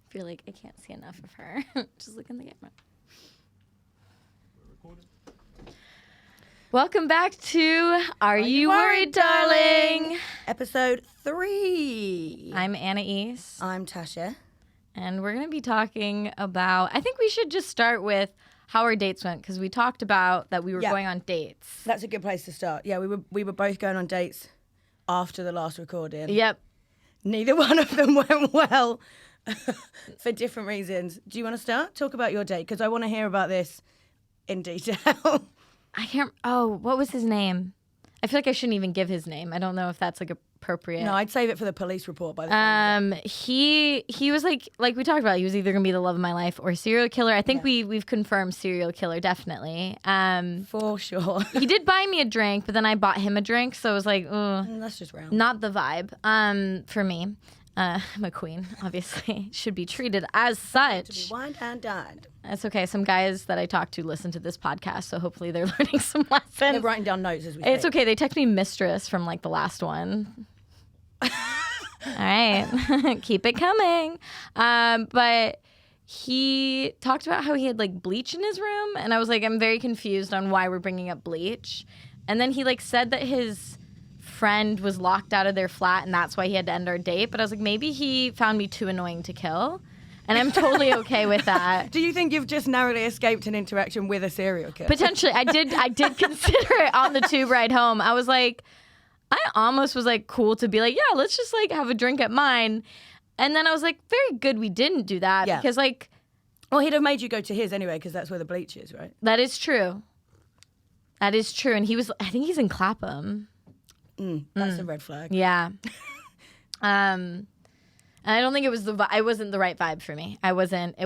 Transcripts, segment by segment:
I feel like I can't see enough of her. Just look in the camera. Welcome back to Are You Worried, Darling? Episode 3. I'm Anais. I'm Tasha. And we're going to be talking about, I think we should just start with how our dates went, because we talked about that we were going on dates. That's a good place to start. Yeah, we were both going on dates after the last recording. Yep. Neither one of them went well for different reasons. Do you want to start? Talk about your date, because I want to hear about this in detail. What was his name? I feel like I shouldn't even give his name. I don't know if that's like appropriate. No, I'd save it for the police report by the time. He was like we talked about, he was either gonna be the love of my life or a serial killer. I think we've confirmed serial killer, definitely. For sure. He did buy me a drink, but then I bought him a drink, so it was like, that's just round. not the vibe. For me. I'm a queen, obviously. Should be treated as such. To be wined and dined. That's okay. Some guys that I talk to listen to this podcast, so hopefully they're learning some lessons. They're writing down notes as we speak. It's okay. They text me mistress from like the last one. All right. Keep it coming. But he talked about how he had like bleach in his room. And I was like, I'm very confused on why we're bringing up bleach. And then he like said that his friend was locked out of their flat and that's why he had to end our date. But I was like, maybe he found me too annoying to kill. And I'm totally okay with that. Do you think you've just narrowly escaped an interaction with a serial killer? Potentially. I did consider it on the tube ride home. I was like, I almost was like cool to be like, yeah, let's just like have a drink at mine. And then I was like, very good we didn't do that because like... Well, he'd have made you go to his anyway because that's where the bleach is, right? That is true. That is true. And I think he's in Clapham. That's a red flag. Yeah. And I don't think it was I wasn't the right vibe for me. It wasn't.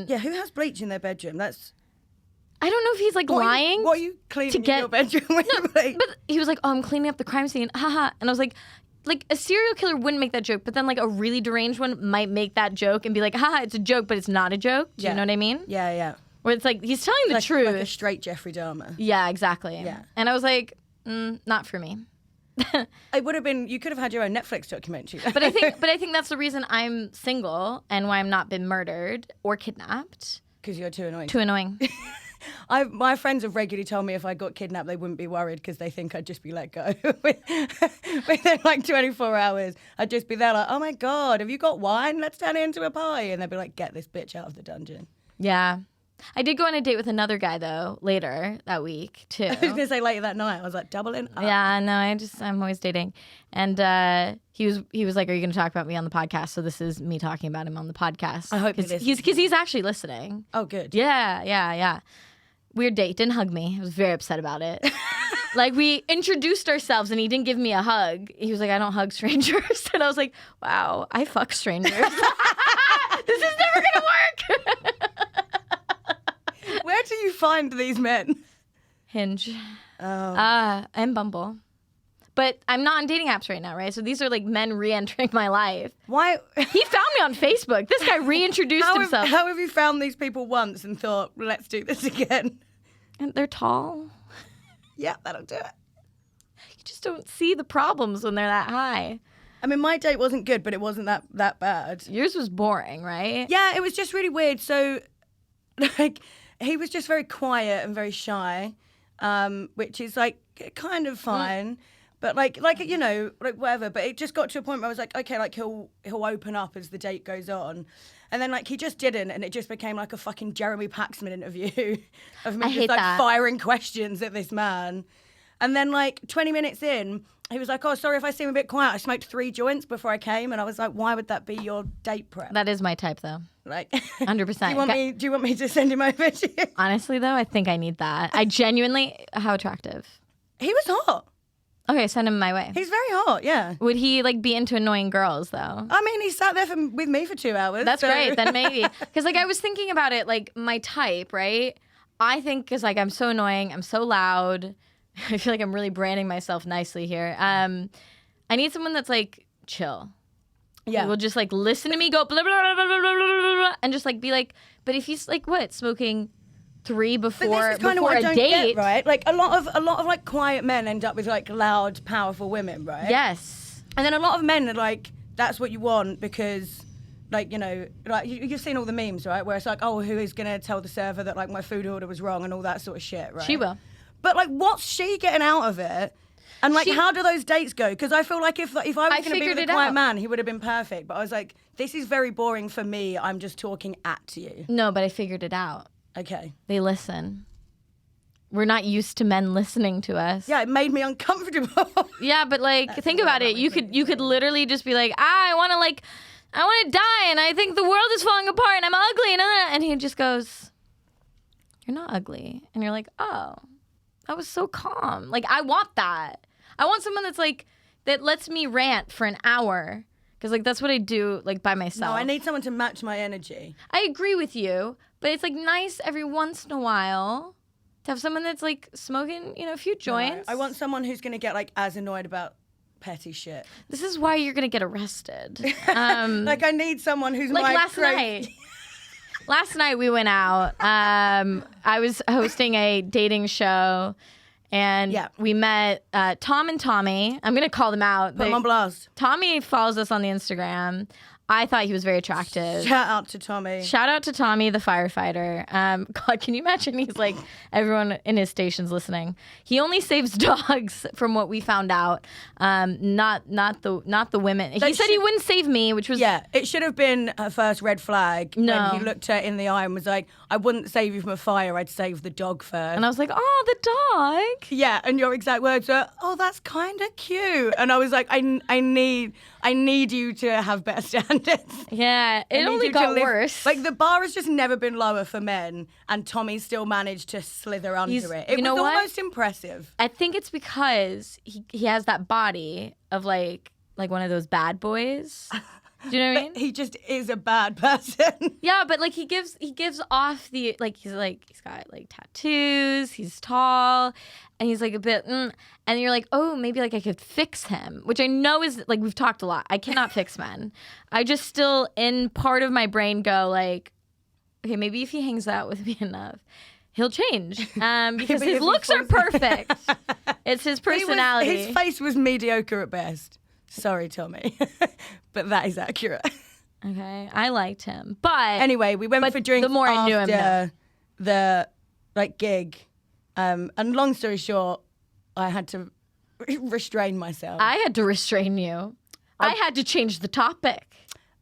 Yeah, who has bleach in their bedroom? I don't know if he's like lying. What are you cleaning in your bedroom with bleach? But he was like, oh, I'm cleaning up the crime scene. Haha. And I was like a serial killer wouldn't make that joke, but then like a really deranged one might make that joke and be like, haha, it's a joke, but it's not a joke. Do you know what I mean? Yeah, yeah. Where it's like, he's telling the truth. Like a straight Jeffrey Dahmer. Yeah, exactly. Yeah. And I was like, not for me. It would have been. You could have had your own Netflix documentary. But I think that's the reason I'm single and why I'm not been murdered or kidnapped. Because you're too annoying. Too annoying. My friends have regularly told me if I got kidnapped, they wouldn't be worried because they think I'd just be let go within like 24 hours. I'd just be there like, oh my god, have you got wine? Let's turn it into a pie. And they'd be like, get this bitch out of the dungeon. Yeah. I did go on a date with another guy, though, later that week, too. I was going to say later that night. I was like, doubling up. Yeah, no, I'm always dating. And he was like, are you going to talk about me on the podcast? So this is me talking about him on the podcast. I hope because he's actually listening. Oh, good. Yeah. Weird date. Didn't hug me. I was very upset about it. Like, we introduced ourselves, and he didn't give me a hug. He was like, I don't hug strangers. And I was like, wow, I fuck strangers. This is never going to work. Where do you find these men? Hinge. Oh. And Bumble. But I'm not on dating apps right now, right? So these are like men re-entering my life. Why? He found me on Facebook. This guy reintroduced himself. How have you found these people once and thought, let's do this again? And they're tall. Yeah, that'll do it. You just don't see the problems when they're that high. I mean, my date wasn't good, but it wasn't that bad. Yours was boring, right? Yeah, it was just really weird. So, like, he was just very quiet and very shy, which is, like, kind of fine. But, like you know, like, whatever. But it just got to a point where I was like, okay, like, he'll open up as the date goes on. And then, like, he just didn't, and it just became like a fucking Jeremy Paxman interview of me just, like, firing questions at this man. And then, like, 20 minutes in, he was like, oh, sorry if I seem a bit quiet. I smoked 3 joints before I came. And I was like, why would that be your date prep? That is my type, though. Like, 100%. Do you want me to send him over to you? Honestly, though, I think I need that. I genuinely, how attractive? He was hot. Okay, send him my way. He's very hot, yeah. Would he, like, be into annoying girls, though? I mean, he sat there with me for 2 hours. That's great, then maybe. Because, like, I was thinking about it, like, my type, right? I think, because, like, I'm so annoying, I'm so loud. I feel like I'm really branding myself nicely here. I need someone that's, like, chill. Yeah. Who will just, like, listen to me go blah, blah, blah, blah, blah, blah, blah, and just, like, be like, but if he's, like, what, smoking 3 before a date, get, right? Like a lot of like quiet men end up with like loud, powerful women, right? Yes. And then a lot of men are like, that's what you want because like, you know, like you've seen all the memes, right? Where it's like, oh, who is going to tell the server that like my food order was wrong and all that sort of shit, right? She will. But like, what's she getting out of it? And like, how do those dates go? Because I feel like if I was going to be with a quiet man, he would have been perfect. But I was like, this is very boring for me. I'm just talking at you. No, but I figured it out. Okay. They listen. We're not used to men listening to us. Yeah, it made me uncomfortable. Yeah, but like, think about it. You could literally just be like, I want to die, and I think the world is falling apart, and I'm ugly, and he just goes, you're not ugly, and you're like, oh, that was so calm. Like, I want that. I want someone that's like that lets me rant for an hour, because like that's what I do like by myself. No, I need someone to match my energy. I agree with you, but it's like nice every once in a while to have someone that's like smoking, you know, a few joints. No, I want someone who's going to get like as annoyed about petty shit. This is why you're gonna get arrested. Like I need someone who's like last night. Last night we went out. I was hosting a dating show, and we met Tom and Tommy. I'm gonna call them out. Put them on blast. Tommy follows us on the Instagram. I thought he was very attractive. Shout out to Tommy. Shout out to Tommy, the firefighter. God, can you imagine? He's like everyone in his station's listening. He only saves dogs, from what we found out. Not the women. He said he wouldn't save me, which was it should have been her first red flag. No, when he looked her in the eye and was like, "I wouldn't save you from a fire. I'd save the dog first." And I was like, "Oh, the dog." Yeah, and your exact words were, "Oh, that's kind of cute." And I was like, I need you to have better standards. Yeah, it only got worse. Like the bar has just never been lower for men, and Tommy still managed to slither under it. It was almost impressive. I think it's because he has that body of like one of those bad boys. Do you know what I mean? He just is a bad person. Yeah, but like he gives off the he's got like tattoos, he's tall, and he's like a bit and you're like, oh, maybe like I could fix him, which I know is like, we've talked a lot. I cannot fix men. I just still in part of my brain go like, okay, maybe if he hangs out with me enough, he'll change. Because his looks are perfect. It's his personality. His face was mediocre at best. Sorry, Tommy. But that is accurate. Okay, I liked him. But anyway, we went for drinks the more I knew him, the gig. And long story short, I had to restrain myself. I had to restrain you. I had to change the topic.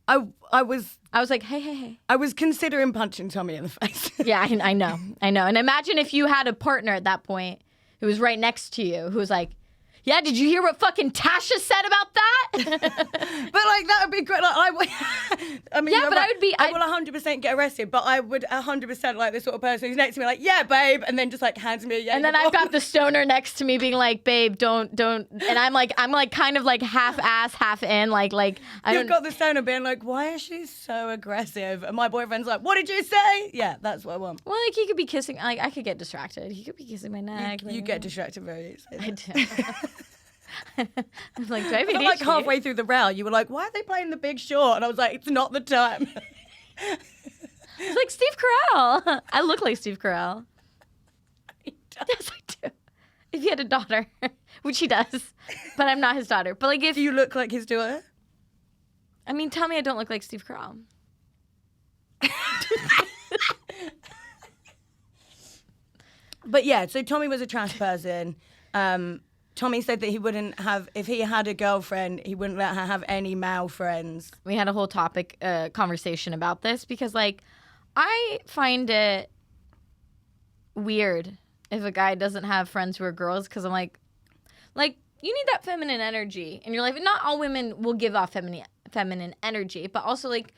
I was like, hey. I was considering punching Tommy in the face. Yeah, I know. And imagine if you had a partner at that point who was right next to you, who was like, yeah, did you hear what fucking Tasha said about that? But like that would be great. Like, I mean, yeah, but right. I will 100% get arrested, but I would 100% like the sort of person who's next to me, like, yeah, babe, and then just like hands me a and then I've got the stoner next to me being like, babe, don't, and I'm like kind of like half ass, half in, like You've got the stoner being like, why is she so aggressive? And my boyfriend's like, what did you say? Yeah, that's what I want. Well, like he could be kissing, like I could get distracted. He could be kissing my neck. You get distracted very easily. I do. I was like, do I have ADHD? Like halfway through the rail, you were like, why are they playing The Big Short? And I was like, it's not the time. It's like Steve Carell. I look like Steve Carell. Yes, I do. If he had a daughter, which he does, but I'm not his daughter. But like, if do you look like his daughter? I mean, tell me I don't look like Steve Carell. But yeah, so Tommy was a trash person. Tommy said that he wouldn't have, if he had a girlfriend, he wouldn't let her have any male friends. We had a whole topic conversation about this because, like, I find it weird if a guy doesn't have friends who are girls because I'm like, you need that feminine energy in your life. And not all women will give off feminine energy, but also, like...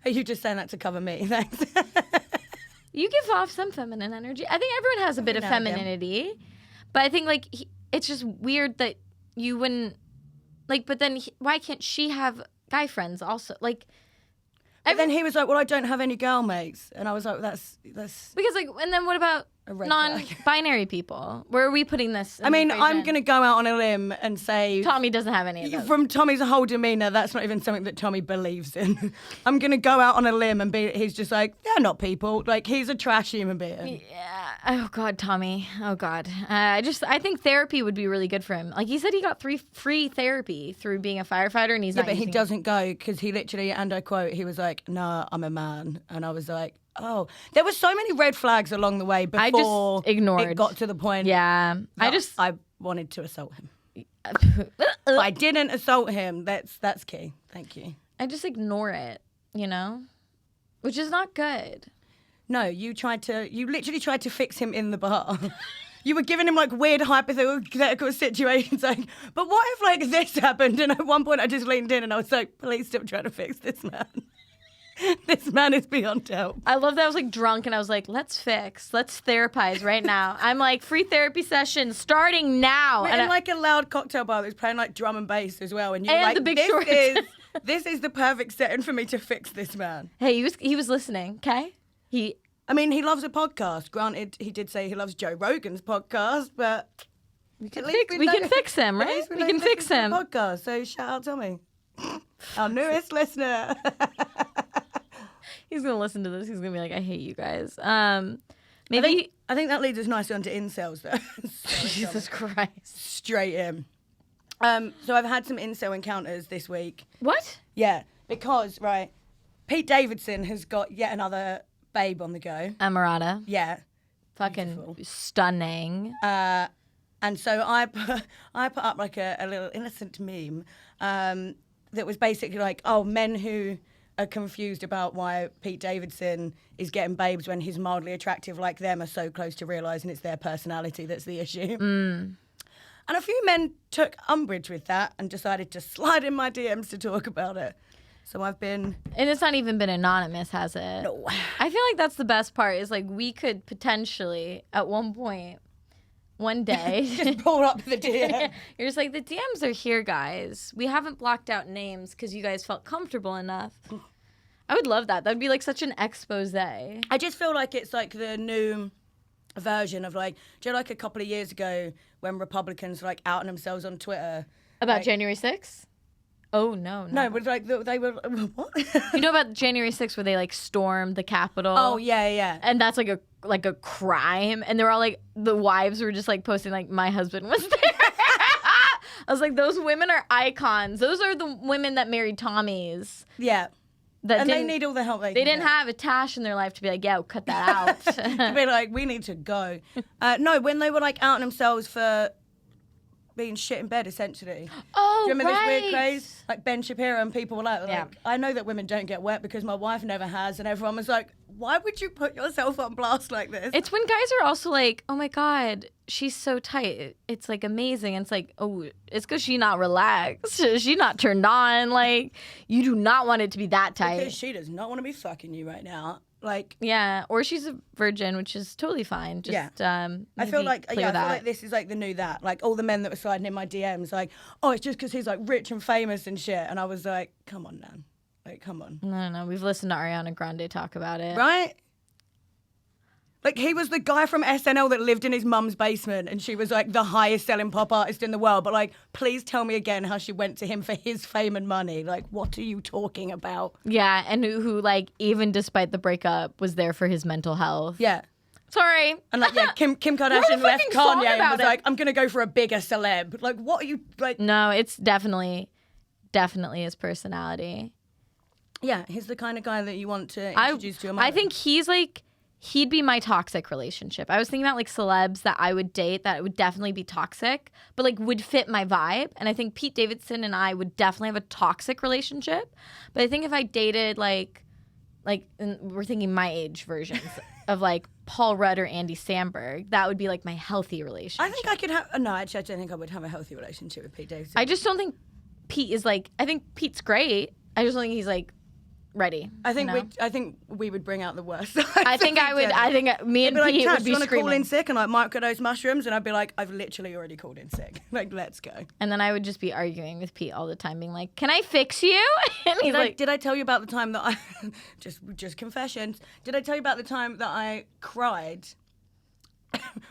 Are you just saying that to cover me? Thanks. You give off some feminine energy. I think everyone has a bit of femininity. But I think, like... It's just weird that you wouldn't, like, but then why can't she have guy friends also? Like, but then he was like, well, I don't have any girl mates. And I was like, that's... Because, like, and then what about A red flag. Non-binary people. Where are we putting this? I mean, I'm going to go out on a limb and say... Tommy doesn't have any of those. From Tommy's whole demeanour, that's not even something that Tommy believes in. I'm going to go out on a limb and he's just like, they're not people. Like, he's a trash human being. Yeah. Oh, God, Tommy. Oh, God. I think therapy would be really good for him. Like, he said he got free therapy through being a firefighter, and he's not but he using doesn't go because he literally, and I quote, he was like, "No, I'm a man." And I was like, oh, there were so many red flags along the way before I just ignored. it got to the point. Yeah. I wanted to assault him. But I didn't assault him. That's key. Thank you. I just ignore it, which is not good. No, you literally tried to fix him in the bar. You were giving him like weird hypothetical situations, like, but what if like this happened? And at one point I just leaned in and I was like, please stop trying to fix this man. This man is beyond help. I love that I was like drunk and I was like, let's therapize right now. I'm like, free therapy session starting now. We're and in like a loud cocktail bar that's playing like drum and bass as well. And you're and like, the Big Short. This is the perfect setting for me to fix this man. Hey, he was listening, okay? He loves a podcast. Granted, he did say he loves Joe Rogan's podcast, but we can fix him, right? We can fix him. Podcast. So shout out Tommy, our newest listener. He's gonna listen to this. He's gonna be like, I hate you guys. Maybe I think that leads us nicely onto incels, though. Jesus Christ. Straight in. So I've had some incel encounters this week. What? Yeah, because Pete Davidson has got yet another babe on the go. Amarada. Yeah. Fucking beautiful. Stunning. And so I put up like a little innocent meme that was basically like, oh, men who are confused about why Pete Davidson is getting babes when he's mildly attractive like them are so close to realising it's their personality that's the issue. Mm. And a few men took umbrage with that and decided to slide in my DMs to talk about it. So I've been... And it's not even been anonymous, has it? No. I feel like that's the best part is like we could potentially at one point, one day... just pull up the DM. You're just like, the DMs are here, guys. We haven't blocked out names because you guys felt comfortable enough. I would love that. That would be like such an expose. I just feel like it's like the new version of like, do you know like a couple of years ago when Republicans were like outing themselves on Twitter? About like, January 6th? Oh, no. No, but like they were, what? You know about January 6th where they like stormed the Capitol? Oh, yeah. And that's like a crime. And they're all like, the wives were just like posting like, my husband was there. I was like, those women are icons. Those are the women that married Tommies. Yeah. And they need all the help they didn't have a Tash in their life to be like, yeah, we'll cut that out. To be like, we need to go. No, when they were like outing themselves for being shit in bed, essentially. Oh, do you remember right. this weird craze? Like Ben Shapiro and people were like, Yeah. I know that women don't get wet because my wife never has. And everyone was like, why would you put yourself on blast like this? It's when guys are also like, oh my God, she's so tight. It's like amazing. And it's like, oh, it's because she's not relaxed. She's not turned on. Like, you do not want it to be that tight. Because she does not want to be fucking you right now. Like, yeah, or she's a virgin, which is totally fine. Just, I feel like this is like the new that. Like all the men that were sliding in my DMs, like, oh, it's just because he's like rich and famous and shit. And I was like, come on, man. Like, come on. No. We've listened to Ariana Grande talk about it. Right? Like, he was the guy from SNL that lived in his mum's basement and she was, like, the highest selling pop artist in the world. But, like, please tell me again how she went to him for his fame and money. Like, what are you talking about? Yeah, and who like, even despite the breakup, was there for his mental health. Yeah. Sorry. And, like, yeah, Kim Kardashian left Kanye and was like, I'm going to go for a bigger celeb. Like, what are you, like... No, it's definitely his personality. Yeah, he's the kind of guy that you want to introduce to a mother. I think he'd be my toxic relationship. I was thinking about like celebs that I would date that would definitely be toxic, but like would fit my vibe. And I think Pete Davidson and I would definitely have a toxic relationship. But I think if I dated like and we're thinking my age versions of like Paul Rudd or Andy Samberg, that would be like my healthy relationship. I think I could have... No, actually, I don't think I would have a healthy relationship with Pete Davidson. I just don't think Pete is like... I think Pete's great. I just don't think he's like... ready. I think we would bring out the worst. I think me and like, Pete would be you want to call screaming. in sick and like microdose mushrooms, and I'd be like, I've literally already called in sick. Like, let's go. And then I would just be arguing with Pete all the time, being like, "Can I fix you?" And he's like, "Did I tell you about the time that I just confessions? Did I tell you about the time that I cried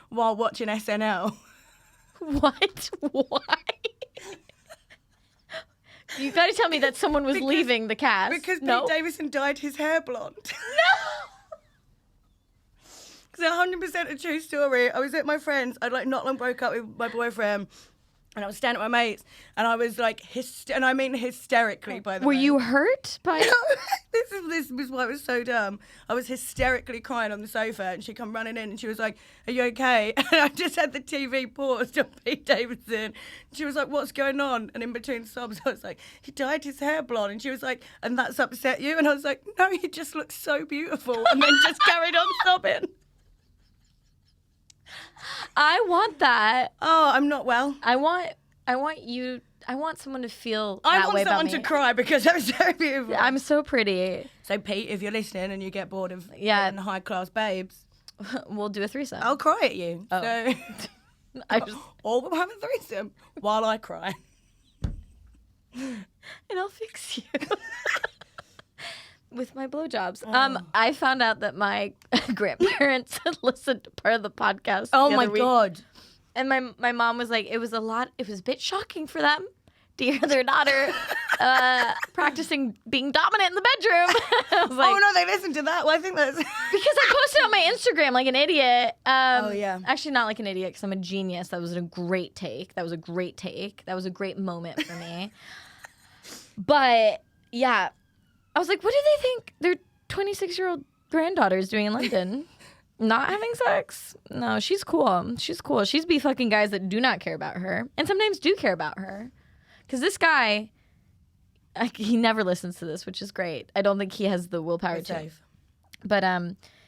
while watching SNL. What? Why? You got to tell me that someone was leaving the cast. Because no? Pete Davidson dyed his hair blonde. No! It's 100% a true story. I was at my friend's. I'd like not long broke up with my boyfriend. And I was standing at my mates, and I was like, and I mean hysterically, by the way. Were you hurt by This was why it was so dumb. I was hysterically crying on the sofa, and she come running in, and she was like, "Are you okay?" And I just had the TV paused on Pete Davidson. She was like, "What's going on?" And in between sobs, I was like, "He dyed his hair blonde." And she was like, "And that's upset you?" And I was like, "No, he just looks so beautiful." And then just carried on sobbing. I want that. Oh, I'm not well. I want someone to feel that way about me. I want someone to cry because I'm so beautiful. I'm so pretty. So, Pete, if you're listening and you get bored of Yeah. high-class babes, We'll do a threesome. I'll cry at you. Oh. So, or we'll have a threesome while I cry. And I'll fix you. With my blowjobs. Oh. I found out that my grandparents had listened to part of the podcast. Oh the my other week. God. And my mom was like, it was a bit shocking for them to hear their daughter practicing being dominant in the bedroom. I was like, Oh no, they listened to that. Well, I think that's because I posted on my Instagram like an idiot. Oh, yeah. Actually, not like an idiot because I'm a genius. That was a great take. That was a great moment for me. But yeah, I was like, what do they think their 26-year-old granddaughter is doing in London? Not having sex? No, she's cool. She's be fucking guys that do not care about her, and sometimes do care about her. Because this guy, he never listens to this, which is great. I don't think he has the willpower to. safe. But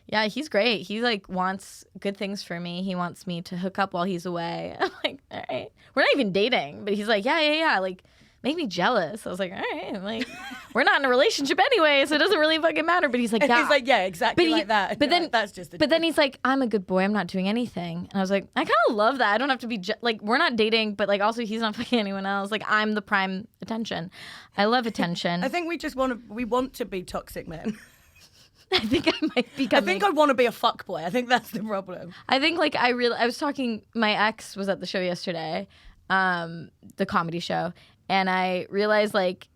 yeah, he's great. He like wants good things for me. He wants me to hook up while he's away. I'm like, all right. We're not even dating, but he's like, yeah. Like, make me jealous. I was like, all right. Like, we're not in a relationship anyway, so it doesn't really fucking matter. But he's like, And yeah. he's like, yeah, exactly like that. But then that's just. But then he's like, I'm a good boy. I'm not doing anything. And I was like, I kind of love that. I don't have to be like, we're not dating, but like also he's not fucking anyone else. Like, I'm the prime attention. I love attention. I think we want to be toxic men. I think I might be. I think I want to be a fuckboy. I think that's the problem. I think like I was talking. My ex was at the show yesterday, the comedy show, and I realized like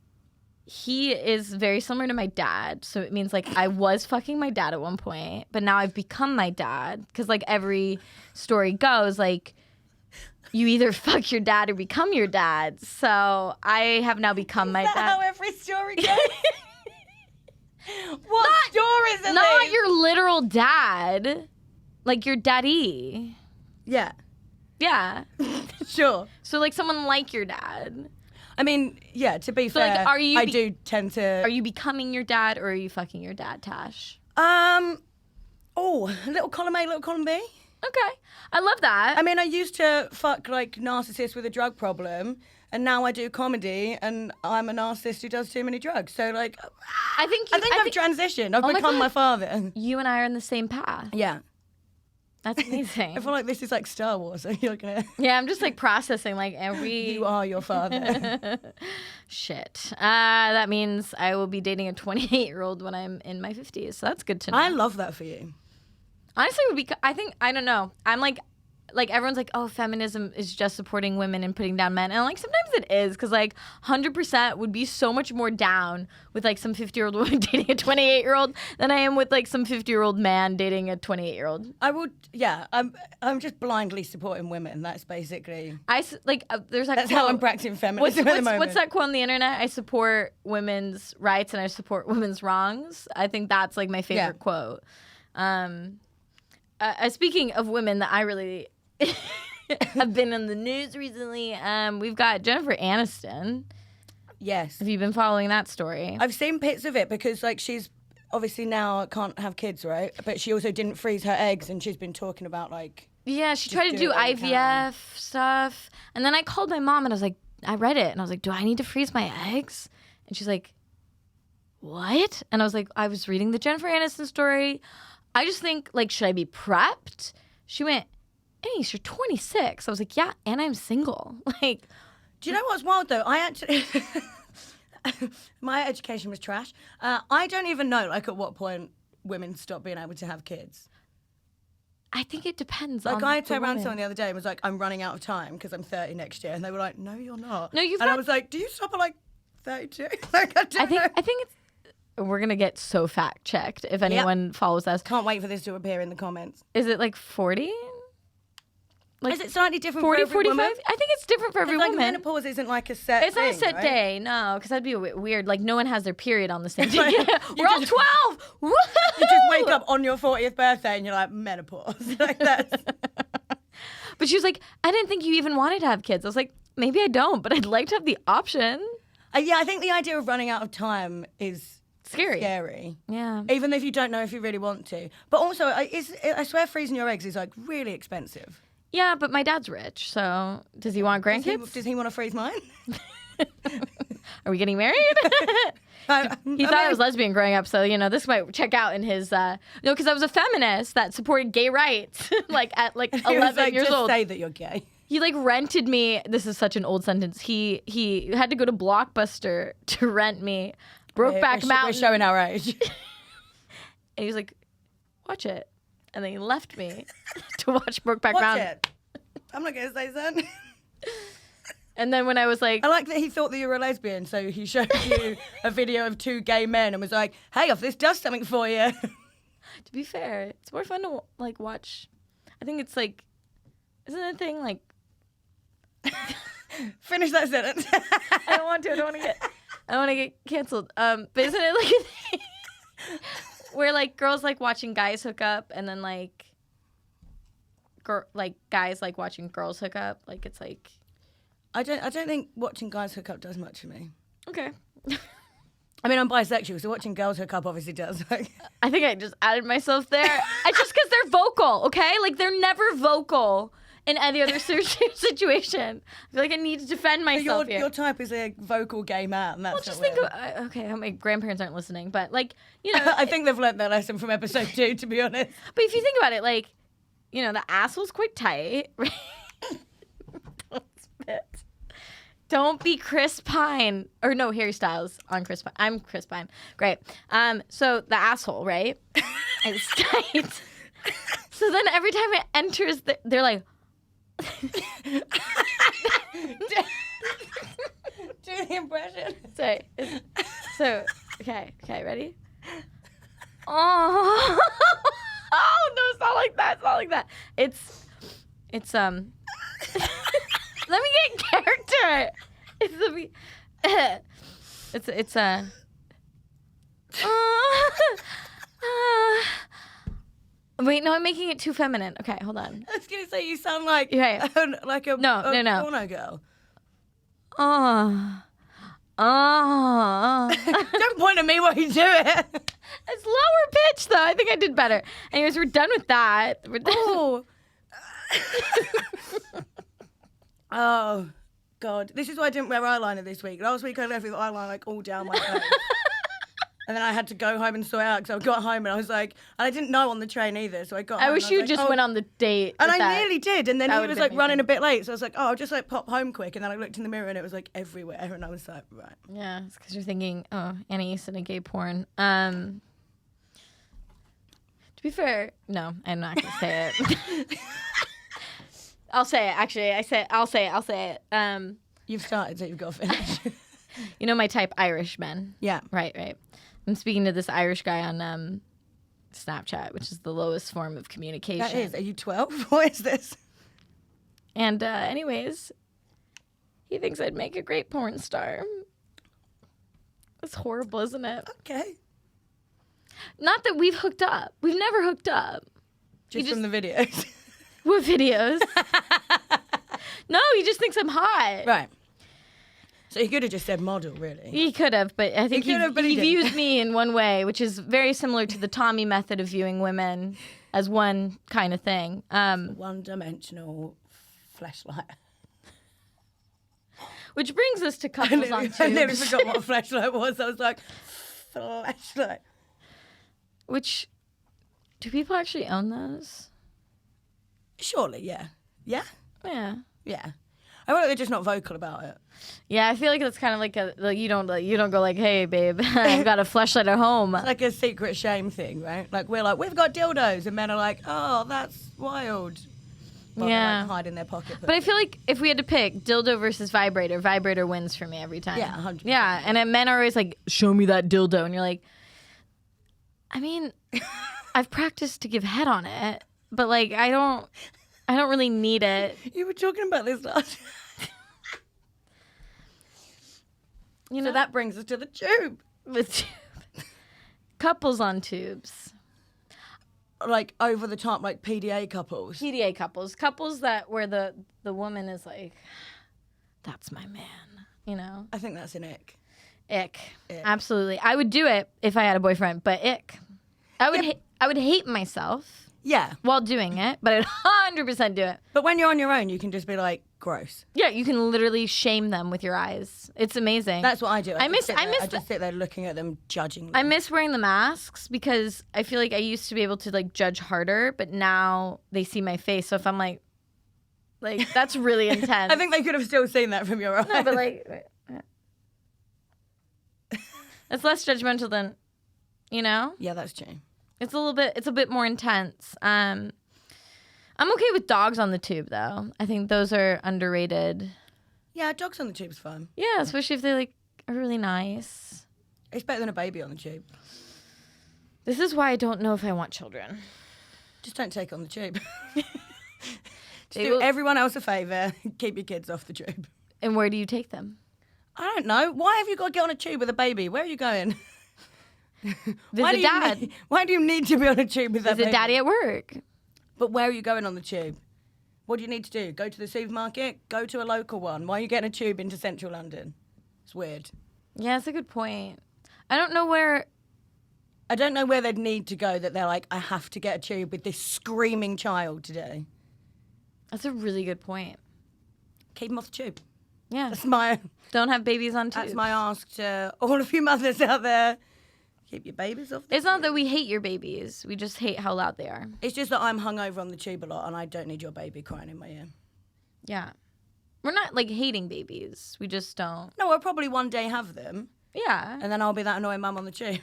he is very similar to my dad. So it means like I was fucking my dad at one point, but now I've become my dad because like every story goes like you either fuck your dad or become your dad. So I have now become my dad. How every story goes. What stories are Not these? your literal dad, like your daddy. Yeah, Yeah. sure. So like someone like your dad. I mean, yeah. To be So, like, fair, are you I do tend to. Are you becoming your dad or are you fucking your dad, Tash? Oh, little column A, little column B. Okay. I love that. I mean, I used to fuck like narcissists with a drug problem, and now I do comedy, and I'm a narcissist who does too many drugs. So like, I think I've transitioned. I've my become God. my father. you and I are in the same path. Yeah. That's amazing. I feel like this is like Star Wars. So you're gonna. Yeah, I'm just like processing like every. You are your father. Shit. That means I will be dating a 28-year-old when I'm in my 50s. So that's good to know. I love that for you. Honestly, would be. I think I don't know. I'm like everyone's like, oh, feminism is just supporting women and putting down men, and like sometimes it is because like 100% would be so much more down with like some 50-year-old woman dating a 28-year-old than I am with like some 50-year-old man dating a 28-year-old. I would. Yeah. I'm just blindly supporting women. That's basically. There's that. That's quote, how I'm practicing feminism at the moment. What's that quote on the internet? I support women's rights and I support women's wrongs. I think that's like my favorite quote. Speaking of women that I really have been in the news recently, we've got Jennifer Aniston. Yes. Have you been following that story? I've seen bits of it because like she's obviously now can't have kids, right? But she also didn't freeze her eggs, and she's been talking about like. Yeah, she tried to do do what you can. IVF stuff. And then I called my mom and I was like, I read it and I was like, do I need to freeze my eggs? And she's like, what? And I was like, I was reading the Jennifer Aniston story. I just think, like, should I be prepped? She went, Anais, you're 26. I was like, yeah, and I'm single. Like, Do you know what's wild though? I actually. My education was trash. I don't even know, like, at what point women stop being able to have kids. I think it depends. Like on I the turned around to woman. someone the other day and was like, I'm running out of time because I'm 30 next year. And they were like, no, you're not. No, you've And I got- was like, do you stop at like 32? Like, I don't know. I think it's. We're gonna get so fact checked if anyone follows us. Can't wait for this to appear in the comments. Is it like 40? Like Is it slightly different 40, for every 45? woman? I think it's different for every Like woman. menopause isn't like a set It's not a thing, set right? day, no, because that'd be weird. Like no one has their period on the same day. Like, We're all 12. Woo! You just wake up on your 40th birthday and you're like, menopause. Like that's... But she was like, I didn't think you even wanted to have kids. I was like, maybe I don't, but I'd like to have the option. Yeah, I think the idea of running out of time is scary. Yeah. Even if you don't know if you really want to. But also, I swear freezing your eggs is like really expensive. Yeah, but my dad's rich, so does he want grandkids? Does he want to freeze mine? Are we getting married? He thought I was lesbian growing up, so this might check out in his. No, because I was a feminist that supported gay rights, like at like 11 years just old. Say that you're gay. He like rented me. This is such an old sentence. He had to go to Blockbuster to rent me Brokeback Mountain. We're showing our age. And he was like, "Watch it," and then he left me to watch Brokeback Watch Mountain. it. I'm not gonna say that. And then when I was like, I like that he thought that you were a lesbian, so he showed you a video of two gay men and was like, "Hey, if this does something for you." to be fair, it's more fun to like watch. I think it's like, isn't it a thing like? Finish that sentence. I don't want to. I don't want to get canceled. But isn't it like a thing where like girls like watching guys hook up, and then like, guys like watching girls hook up? Like it's like. I don't think watching guys hook up does much for me. Okay. I mean, I'm bisexual, so watching girls hook up obviously does. I think I just added myself there. Just because they're vocal, okay? Like they're never vocal in any other situation. I feel like I need to defend myself here. Your type is a vocal gay man. That's Well, just think of, okay, my grandparents aren't listening, but like, I think they've learned their lesson from episode 2, to be honest. But if you think about it, like, the asshole's quite tight, right? Don't spit. Don't be Chris Pine. Or no, Harry Styles on Chris Pine. I'm Chris Pine. Great. So the asshole, right? It's tight. So then every time it enters, they're like... Do the impression. Sorry. So, okay, ready? Oh. Oh, no, it's not like that. It's not like that. It's let me get character. Wait, no, I'm making it too feminine. Okay, hold on. I was going to say you sound like Yeah. like a No. porno girl. Don't point at me while you do it. It's lower pitch, though. I think I did better. Anyways, we're done with that. We're done. Oh. Oh, God. This is why I didn't wear eyeliner this week. Last week I left with eyeliner like all down my face. And then I had to go home and sort it out because I got home and I was like, and I didn't know on the train either, so I got home. I wish you just went on the date. And with I that. nearly did, and then That he would've was been like running amazing. a bit late, so I was like, oh, I'll just like pop home quick, and then I looked in the mirror and it was like everywhere, and I was like, right. Yeah, it's because you're thinking, oh, Anais in a gay porn. To be fair, no, I'm not gonna say it. I'll say it. Actually, I'll say it. You've started, so you've got to finish. My type, Irish men. Yeah. Right. I'm speaking to this Irish guy on Snapchat, which is the lowest form of communication. That is. Are you 12? What is this? And anyways, he thinks I'd make a great porn star. It's horrible, isn't it? Okay. Not that we've hooked up. We've never hooked up. Just from the videos. With videos. No, he just thinks I'm hot. Right. So he could have just said model, really. He could have, but I think He could have, but he didn't. views me in one way, which is very similar to the Tommy method of viewing women as one kind of thing. One-dimensional fleshlight. Which brings us to couples on tubes. I nearly forgot what a fleshlight was. I was like, fleshlight. Which, do people actually own those? Surely, yeah. Yeah? Yeah. Yeah. I feel like they're just not vocal about it. Yeah, I feel like it's kind of like you don't go like, hey babe, I've got a fleshlight at home. It's like a secret shame thing, right? Like we're like, we've got dildos, and men are like, oh, that's wild. While Yeah. they, like, hide in their pocket. But I feel like if we had to pick dildo versus vibrator, vibrator wins for me every time. Yeah, 100%. Yeah, and then men are always like, show me that dildo, and you're like, I mean, I've practiced to give head on it, but like I don't really need it. You were talking about this last. You know, So that brings us to the tube. with couples on tubes. Like over the top, like PDA couples. PDA couples that where the woman is like, that's my man, you know? I think that's an ick. Ick. Absolutely. I would do it if I had a boyfriend, but ick. I would hate myself Yeah. while doing it, but I'd 100% do it. But when you're on your own, you can just be like, gross. Yeah, you can literally shame them with your eyes. It's amazing. That's what I do. I miss just sit there looking at them, judging them. I miss wearing the masks because I feel like I used to be able to like judge harder, but now they see my face. So if I'm like that's really intense. I think they could have still seen that from your eyes. No, but like it's less judgmental than, you know? Yeah, that's true. It's a bit more intense. I'm okay with dogs on the tube though. I think those are underrated. Yeah, dogs on the tube's fun. Yeah, especially if they like are really nice. It's better than a baby on the tube. This is why I don't know if I want children. Just don't take it on the tube. Just do everyone else a favour. Keep your kids off the tube. And where do you take them? I don't know. Why have you got to get on a tube with a baby? Where are you going? Visit dad. Why do you need to be on a tube with that Visit baby? daddy at work. But where are you going on the tube? What do you need to do? Go to the supermarket? Go to a local one? Why are you getting a tube into central London? It's weird. Yeah, that's a good point. I don't know where they'd need to go that they're like, I have to get a tube with this screaming child today. That's a really good point. Keep them off the tube. Yeah. Don't have babies on tubes. That's my ask to all of you mothers out there. Keep your babies off the It's not that we hate your babies. We just hate how loud they are. It's just that I'm hungover on the tube a lot and I don't need your baby crying in my ear. Yeah. We're not like hating babies. We just don't. No, I'll probably one day have them. Yeah. And then I'll be that annoying mum on the tube.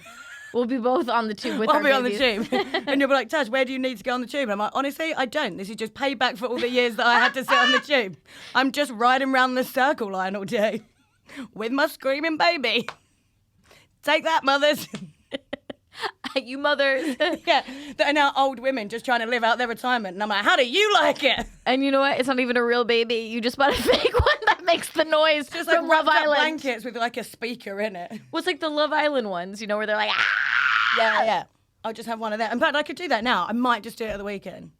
We'll be both on the tube with I'll our be on the babies. tube. And you'll be like, Tash, where do you need to go on the tube? And I'm like, honestly, I don't. This is just payback for all the years that I had to sit on the tube. I'm just riding around the circle line all day with my screaming baby. Take that, mothers. You mothers. Yeah, that are now old women just trying to live out their retirement. And I'm like, how do you like it? And you know what? It's not even a real baby. You just bought a fake one that makes the noise Just from like Love wrapped up Island. blankets with like a speaker in it. What's like the Love Island ones, you know, where they're like, ah! Yeah. I'll just have one of them. In fact, I could do that now. I might just do it at the weekend.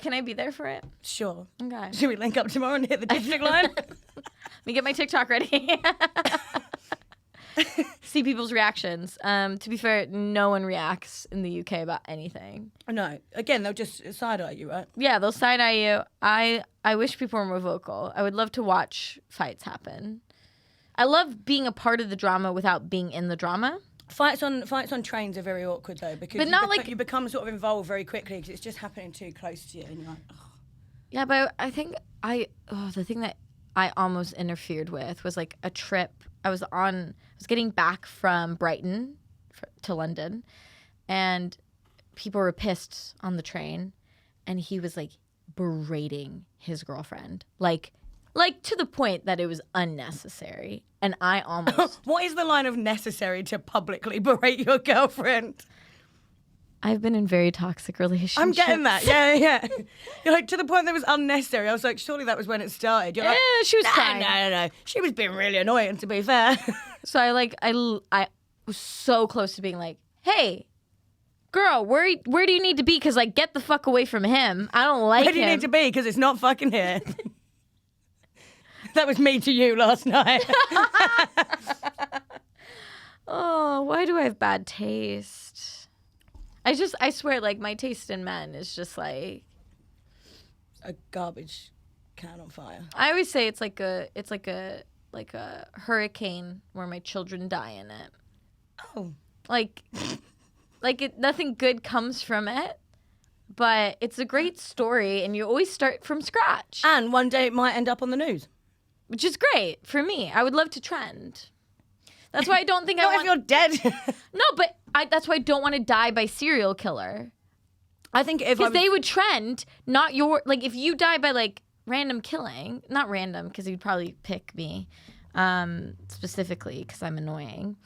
Can I be there for it? Sure. Okay. Should we link up tomorrow and hit the district line? Let me get my TikTok ready. See people's reactions. To be fair, no one reacts in the UK about anything. No. Again, they'll just side-eye you, right? Yeah, they'll side-eye you. I wish people were more vocal. I would love to watch fights happen. I love being a part of the drama without being in the drama. Fights on trains are very awkward, though, because But not like- you become sort of involved very quickly because it's just happening too close to you. And you're like, ugh. Yeah, but I think the thing that I almost interfered with was like a trip. I was getting back from Brighton to London, and people were pissed on the train, and he was like berating his girlfriend, like to the point that it was unnecessary. And I almost What is the line of necessary to publicly berate your girlfriend? I've been in very toxic relationships. I'm getting that. Yeah. You're like, to the point that was unnecessary. I was like, surely that was when it started. You're like, Yeah, she was crying. No. She was being really annoying, to be fair. So I was so close to being like, hey, girl, where do you need to be? Because like, get the fuck away from him. I don't like him. Where do you need to be? Because it's not fucking here. That was me to you last night. Oh, why do I have bad taste? I swear, like, my taste in men is just like A garbage can on fire. I always say it's like a hurricane where my children die in it. Oh. Nothing good comes from it, but it's a great story, and you always start from scratch. And one day it might end up on the news. which is great for me. I would love to trend. That's why I don't think Not if you're dead. No, but that's why I don't want to die by serial killer. I think if because they would trend, not your like if you die by like random killing, not random because he'd probably pick me specifically because I'm annoying.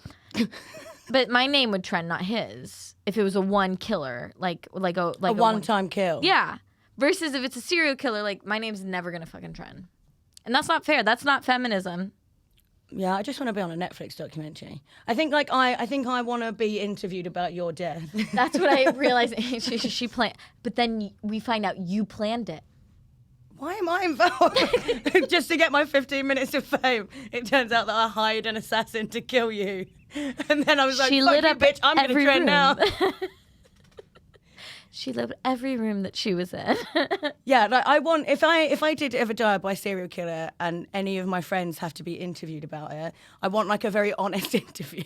But my name would trend, not his. If it was a one killer, like a one-time kill. Yeah. Versus if it's a serial killer, like my name's never gonna fucking trend, and that's not fair. That's not feminism. Yeah, I just want to be on a Netflix documentary. I think I want to be interviewed about your death. That's what I realized. she planned, but then we find out you planned it. Why am I involved? Just to get my 15 minutes of fame. It turns out that I hired an assassin to kill you, and then I was like, she "Fuck lit you, up bitch! I'm gonna trend now." She lit up every room that she was in. Yeah, like I want if I did ever die by a serial killer and any of my friends have to be interviewed about it, I want like a very honest interview.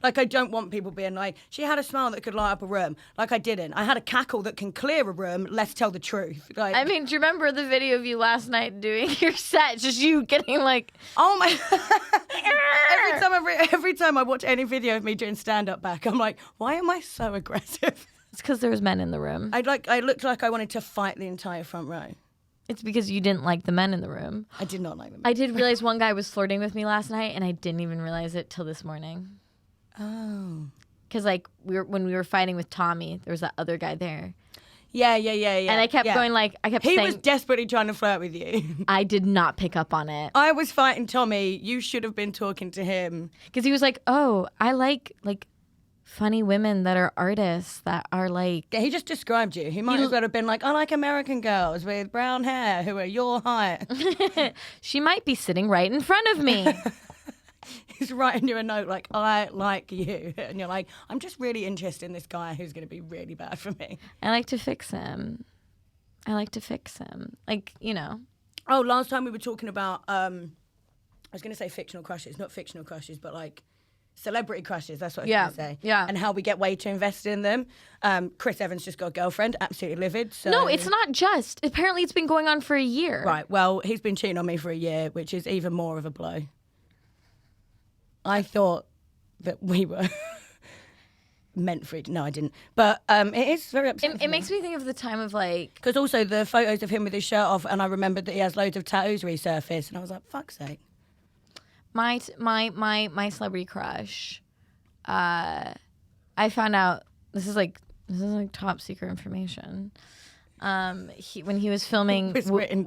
Like I don't want people being like, she had a smile that could light up a room. Like I didn't. I had a cackle that can clear a room. Let's tell the truth. Like, I mean, do you remember the video of you last night doing your set? Just you getting like, oh my! every time I watch any video of me doing stand up back, I'm like, why am I so aggressive? It's because there was men in the room. I looked like I wanted to fight the entire front row. It's because you didn't like the men in the room. I did not like them. I did realize one guy was flirting with me last night, and I didn't even realize it till this morning. Oh. Because like when we were fighting with Tommy, there was that other guy there. Yeah. And I kept going like, he was desperately trying to flirt with you. I did not pick up on it. I was fighting Tommy. You should have been talking to him. Because he was like, oh, I like funny women that are artists that are like... Yeah, he just described you. He might as well have been like, I like American girls with brown hair who are your height. She might be sitting right in front of me. He's writing you a note like, I like you. And you're like, I'm just really interested in this guy who's going to be really bad for me. I like to fix him. Like, you know. Oh, last time we were talking about, I was going to say fictional crushes. Not fictional crushes, but like celebrity crushes. That's what I was going to say. Yeah. And how we get way too invested in them. Chris Evans just got a girlfriend, absolutely livid. So. No, it's not just. Apparently it's been going on for a year. Right. Well, he's been cheating on me for a year, which is even more of a blow. I thought that we were meant for it. No, I didn't. But it is very upsetting. It makes me think of the time of like... Because also the photos of him with his shirt off, and I remembered that he has loads of tattoos resurfaced, and I was like, fuck's sake. My celebrity crush, I found out, this is like top secret information. When he was filming filming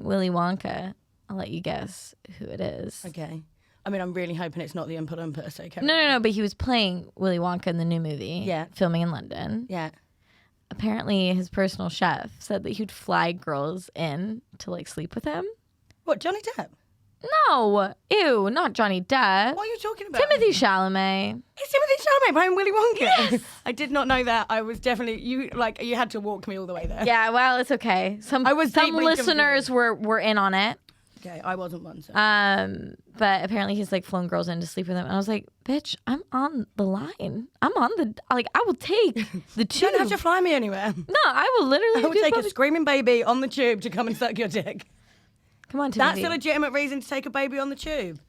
Willy Wonka, I'll let you guess who it is. Okay. I mean, I'm really hoping it's not the Oompa Loompa, so No, but he was playing Willy Wonka in the new movie. Yeah. Filming in London. Yeah. Apparently, his personal chef said that he'd fly girls in to, like, sleep with him. What, Johnny Depp? No. Ew, not Johnny Depp. What are you talking about? Timothy Chalamet. It's Timothy Chalamet playing Willy Wonka? Yes. I did not know that. I was definitely... You had to walk me all the way there. Yeah, well, it's okay. Some listeners were in on it. Okay, I wasn't one, so... But apparently he's like flown girls in to sleep with him, and I was like, "Bitch, I'm on the line. I'm on the I will take the tube. You don't have to fly me anywhere. No, I will literally. I will take a screaming baby on the tube to come and suck your dick. Come on, Timothy. That's a legitimate reason to take a baby on the tube,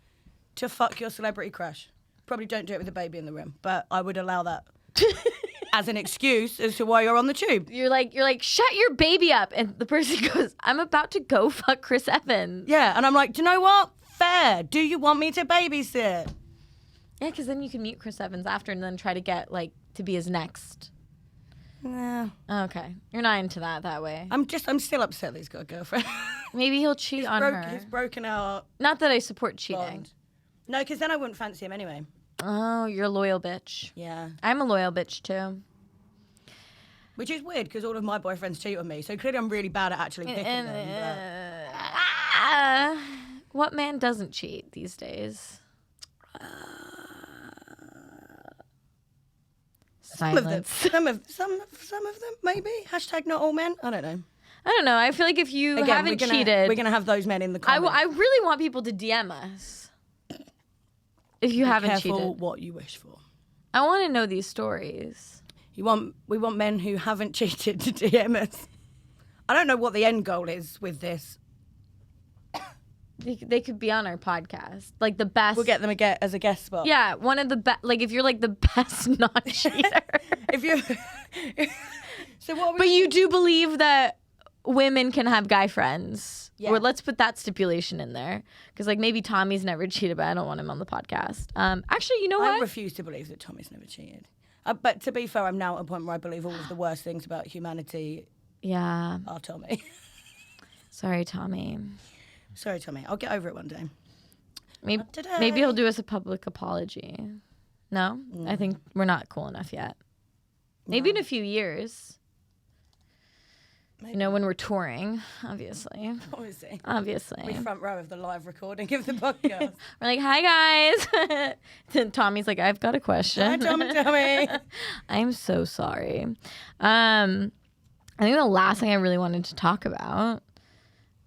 to fuck your celebrity crush. Probably don't do it with a baby in the room, but I would allow that as an excuse as to why you're on the tube. You're like, shut your baby up, and the person goes, "I'm about to go fuck Chris Evans." Yeah, and I'm like, do you know what? Fair. Do you want me to babysit? Yeah, because then you can meet Chris Evans after and then try to get, like, to be his next. Yeah. Okay. You're not into that way. I'm still upset that he's got a girlfriend. Maybe he'll cheat on her. He's broken our Not that I support cheating. bond. No, because then I wouldn't fancy him anyway. Oh, you're a loyal bitch. Yeah. I'm a loyal bitch, too. Which is weird, because all of my boyfriends cheat on me, so clearly I'm really bad at actually picking them. What man doesn't cheat these days? Silence. Some of them, maybe. Hashtag not all men. I don't know. I don't know. I feel like if you haven't cheated... We're going to have those men in the comments. I really want people to DM us. If you haven't careful cheated. What you wish for. I want to know these stories. We want men who haven't cheated to DM us. I don't know what the end goal is with this. They could be on our podcast. Like the best. We'll get them as a guest spot. Yeah, one of the best. Like if you're like the best non-cheater. If you. So what? But you do believe that women can have guy friends. Yeah. Or let's put that stipulation in there. Because like maybe Tommy's never cheated, but I don't want him on the podcast. Actually, you know what? I refuse to believe that Tommy's never cheated. But to be fair, I'm now at a point where I believe all of the worst things about humanity are Tommy. Sorry, Tommy. Sorry, Tommy. I'll get over it one day. Maybe he'll do us a public apology. No? I think we're not cool enough yet. Maybe in a few years. Maybe. You know, when we're touring, obviously. Obviously. We front row of the live recording of the podcast. We're like, hi, guys. Then Tommy's like, I've got a question. Hi, Tommy. I'm so sorry. I think the last thing I really wanted to talk about,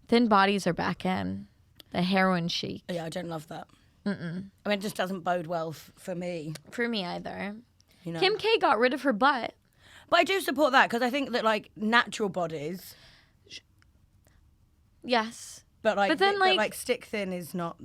thin bodies are back in. The heroin chic. Yeah, I don't love that. I mean, it just doesn't bode well for me. For me either. You know? Kim K got rid of her butt. But I do support that because I think that, like, natural bodies... Yes. But then, stick thin is not.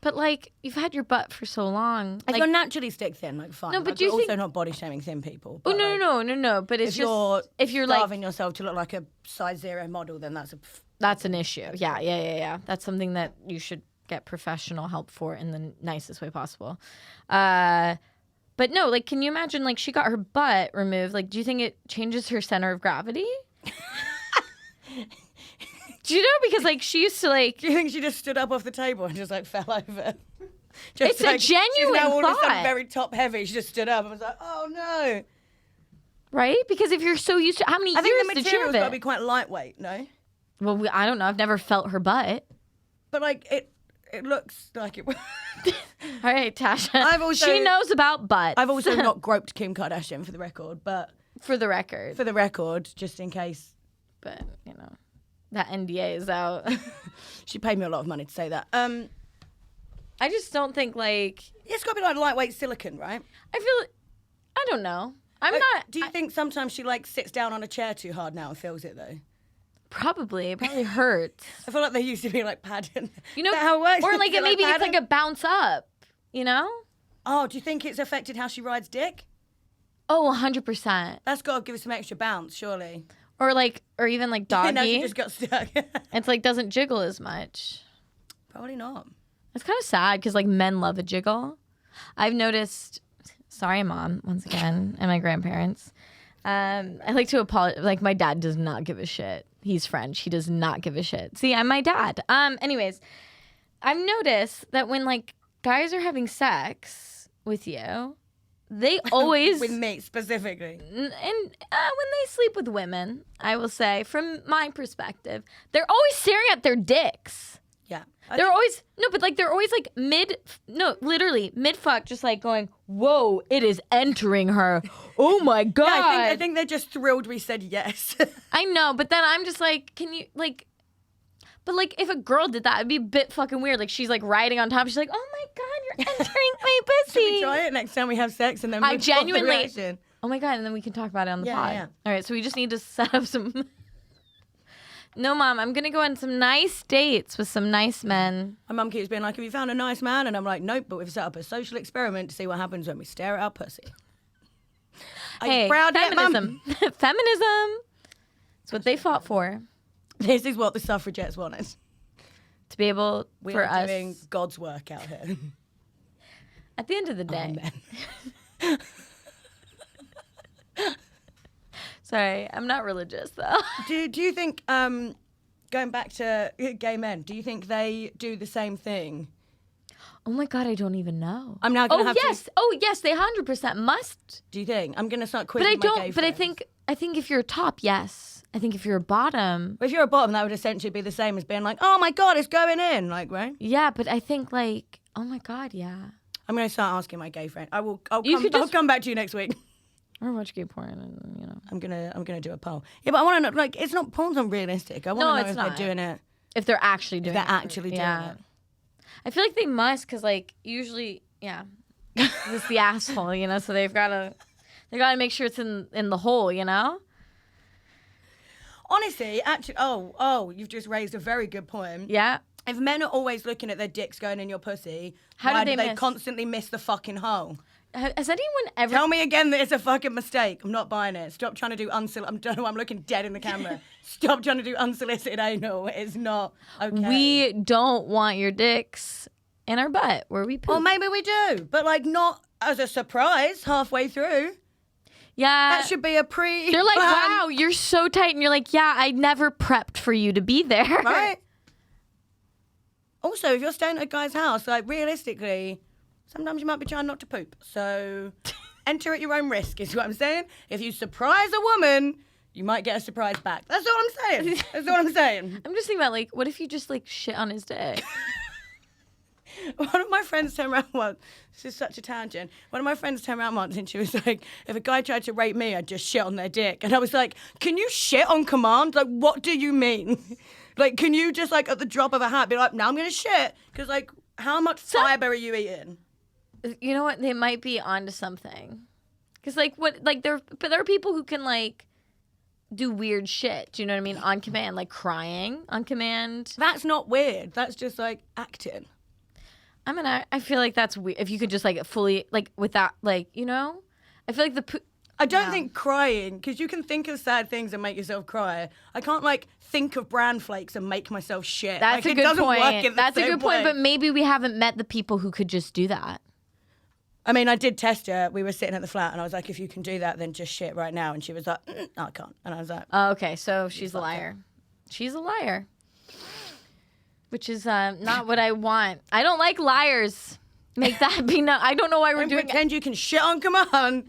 But, like, you've had your butt for so long. If you're naturally stick thin, like, fine. No, but like, do you also think... not body shaming thin people. Oh, no. But it's if you're like... starving yourself to look like a size 0 model, then that's an issue. Yeah. That's something that you should get professional help for in the nicest way possible. But no, like, can you imagine, like, she got her butt removed. Like, do you think it changes her center of gravity? Do you know? Because, like, she used to, like... Do you think she just stood up off the table and just, like, fell over? It's a genuine she's now all thought. of a sudden very top heavy. She just stood up and was like, oh, no. Right? Because if you're so used to... How many years did she have it? I think the material's got to be quite lightweight, no? Well, I don't know. I've never felt her butt. But, like, it looks like it... All right, Tasha. She knows about butts. I've also not groped Kim Kardashian for the record, but... For the record, just in case. But, you know, that NDA is out. She paid me a lot of money to say that. I just don't think, like... It's got to be like lightweight silicone, right? I don't know. Do you think sometimes she, like, sits down on a chair too hard now and feels it, though? Probably. It probably hurts. I feel like there used to be, like, padding. You know, is that how it works? Or, like, maybe it's like a bounce up, you know? Oh, do you think it's affected how she rides dick? Oh, 100%. That's got to give it some extra bounce, surely. Or even like doggy. No, she just got stuck. It's like doesn't jiggle as much. Probably not. It's kind of sad because like men love a jiggle. I've noticed. Sorry, Mom, once again, and my grandparents. I like to apologize. Like my dad does not give a shit. He's French. He does not give a shit. See, I'm my dad. Anyways, I've noticed that when like guys are having sex with you, they always with me specifically, and when they sleep with women, I will say, from my perspective, they're always staring at their dicks. Yeah, they're always like literally mid fuck, just like going, whoa, it is entering her. Oh my god. Yeah, I think they're just thrilled we said yes. I know, but then I'm just like, can you like? But like, if a girl did that, it'd be a bit fucking weird. Like she's like riding on top. She's like, oh my god, you're entering my pussy. Should we try it next time we have sex and then I genuinely. Oh my god, and then we can talk about it on the pod. Yeah. All right, so we just need to set up some. No, Mom, I'm going to go on some nice dates with some nice men. My mum keeps being like, have you found a nice man? And I'm like, nope, but we've set up a social experiment to see what happens when we stare at our pussy. Hey, proud feminism. Feminism. It's what they fought for. This is what the suffragettes wanted. To be able for us. We're doing God's work out here. At the end of the day. Sorry, I'm not religious though. Do you think, going back to gay men, do you think they do the same thing? Oh my god, I don't even know. I'm now going to have to... Oh yes, they 100% must. Do you think? I'm going to start quizzing my gay friends. I think if you're a top, yes. I think if you're a bottom... Well, if you're a bottom, that would essentially be the same as being like, oh my god, it's going in, like, right? Yeah, but I think like, oh my god, yeah. I'm going to start asking my gay friend. I'll come back to you next week. Or watch gay porn, and you know. I'm gonna do a poll. Yeah, but I want to know. Like, it's not porn's unrealistic. I want to know if they're doing it. If they're actually doing it. If they're actually doing it. I feel like they must, because like usually, yeah, it's the asshole, you know. So they gotta make sure it's in the hole, you know. Honestly, actually, oh, you've just raised a very good point. Yeah. If men are always looking at their dicks going in your pussy, How why do do they they miss? constantly miss the fucking hole? Has anyone ever? Tell me again that it's a fucking mistake. I'm not buying it. Stop trying to do I'm looking dead in the camera. Stop trying to do unsolicited anal. It's not okay. We don't want your dicks in our butt where we poop. Or maybe we do, but like not as a surprise halfway through. Yeah. That should be a pre. They're like, wow, you're so tight. And you're like, yeah, I never prepped for you to be there. Right? Also, if you're staying at a guy's house, like realistically, sometimes you might be trying not to poop. So enter at your own risk is what I'm saying. If you surprise a woman, you might get a surprise back. That's all I'm saying. That's all I'm saying. I'm just thinking about, like, what if you just, like, shit on his dick? One of my friends turned around once. This is such a tangent. One of my friends turned around once and she was like, if a guy tried to rape me, I'd just shit on their dick. And I was like, can you shit on command? Like, what do you mean? Like, can you just, like, at the drop of a hat be like, now I'm going to shit? Because, like, how much fiber are you eating? You know what? They might be onto something. Because, like, there are people who can, like, do weird shit. Do you know what I mean? On command. Like, crying on command. That's not weird. That's just, like, acting. I mean, I feel like that's weird. If you could just, like, fully, like, without, like, you know? I feel like I don't think crying, because you can think of sad things and make yourself cry. I can't, like, think of bran flakes and make myself shit. That's like, a good point. That's a good point, but maybe we haven't met the people who could just do that. I mean, I did test her. We were sitting at the flat, and I was like, if you can do that, then just shit right now. And she was like, no, I can't. And I was like... Oh, okay, so she's a liar. She's a liar. Which is not what I want. I don't like liars. Make that be known. I don't know why we're doing... pretend you can shit on command.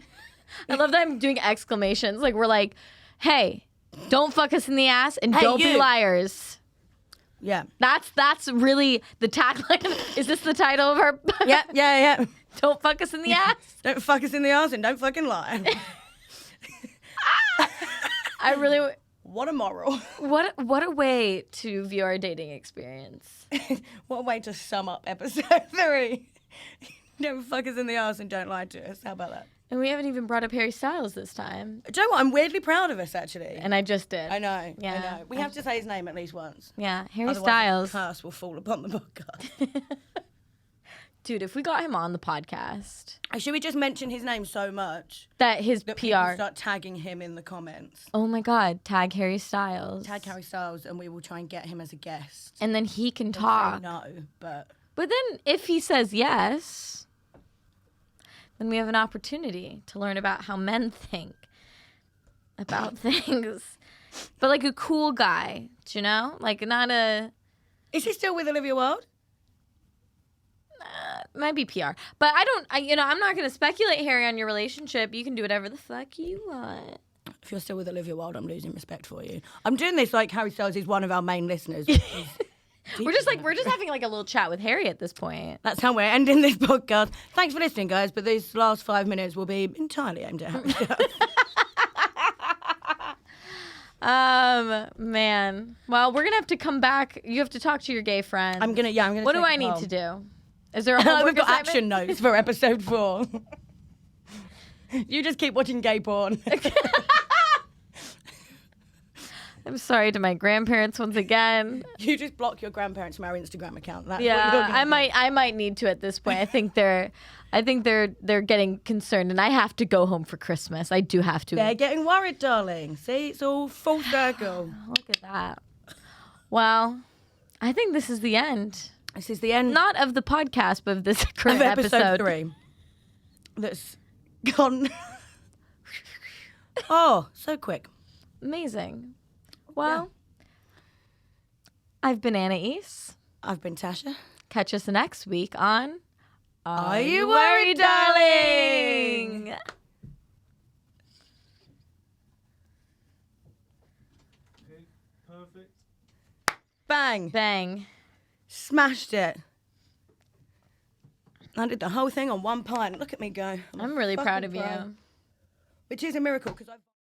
I love that I'm doing exclamations. Like, we're like, hey, don't fuck us in the ass and don't be liars. Yeah. That's really the tagline. Is this the title of our... Yeah. Don't fuck us in the ass. Don't fuck us in the ass and don't fucking lie. I really... What a moral. What a way to view our dating experience. What a way to sum up episode 3. Don't fuck us in the ass and don't lie to us. How about that? And we haven't even brought up Harry Styles this time. Do you know what? I'm weirdly proud of us, actually. And I just did. I know. Yeah. I know. We have to say his name at least once. Yeah, Harry Otherwise, Styles. the curse will fall upon the podcast. Dude, if we got him on the podcast. Should we just mention his name so much That his that PR. people start tagging him in the comments? Oh my God, tag Harry Styles. Tag Harry Styles and we will try and get him as a guest. And then he can talk. No, but then if he says yes, then we have an opportunity to learn about how men think about things. But like a cool guy, do you know? Like not a... Is he still with Olivia Wilde? Might be PR. But I'm not going to speculate, Harry, on your relationship. You can do whatever the fuck you want. If you're still with Olivia Wilde, I'm losing respect for you. I'm doing this like Harry Styles is one of our main listeners. We're just having like a little chat with Harry at this point. That's how we're ending this podcast. Thanks for listening, guys. But these last 5 minutes will be entirely aimed at Harry Styles. Man. Well, we're gonna have to come back. You have to talk to your gay friend. I'm gonna. What do I need to do? Is there a homework We've got assignment? action notes for episode 4. You just keep watching gay porn. I'm sorry to my grandparents once again. You just block your grandparents from our Instagram account. That's what Yeah, you're I might need to at this point. I think they're getting concerned, and I have to go home for Christmas. I do have to. They're getting worried, darling. See, it's all full circle. Look at that. Well, I think this is the end. This is the end. Not of the podcast, but of this current of episode 3. That's gone. Oh, so quick. Amazing. Well, I've been Anais. I've been Tasha. Catch us next week on Are You Worried, Darling? Okay, perfect. Bang. Bang. Smashed it. I did the whole thing on one pint. Look at me go. I'm really proud of you. Which is a miracle because I've...